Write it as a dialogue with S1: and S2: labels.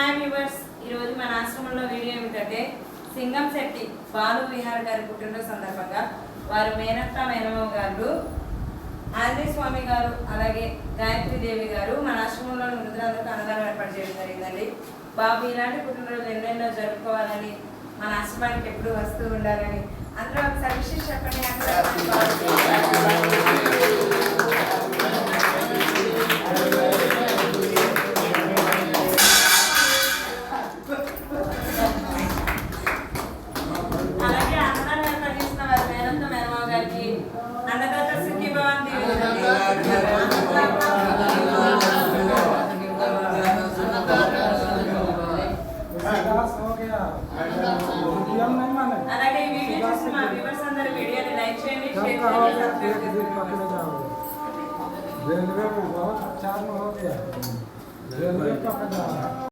S1: Hi viewers, ఈరోజు మన ఆశ్రమంలో వీడియో ఏమిటంటే సింగంశెట్టి బాలు విహార్ గారి పుట్టినరోజు సందర్భంగా వారి మేనత్త మేనమామ గారు ఆంజనేయ స్వామి గారు అలాగే గాయత్రీదేవి గారు మన ఆశ్రమంలో వృద్ధులందరికీ అన్నదానం ఏర్పాటు చేయడం జరిగిందండి. బాబు ఇలాంటి పుట్టినరోజు ఎన్నెన్నో జరుపుకోవాలని, మన ఆశ్రమానికి ఎప్పుడు వస్తూ ఉండాలని అందరూ ఒకసారి విషయం చెప్పండి. అలాగే అన్నదానం ఏర్పాటు చేసిన వారి మేనత్త మేనమామ గారికి అన్నదాత సుఖీ భవన్ అలాగే ఈ వీడియో చూసి మా వ్యూవర్స్ అందరూ వీడియోని లైక్ చేయండి, షేర్ చేయండి, సబ్స్క్రైబ్ చేయండి.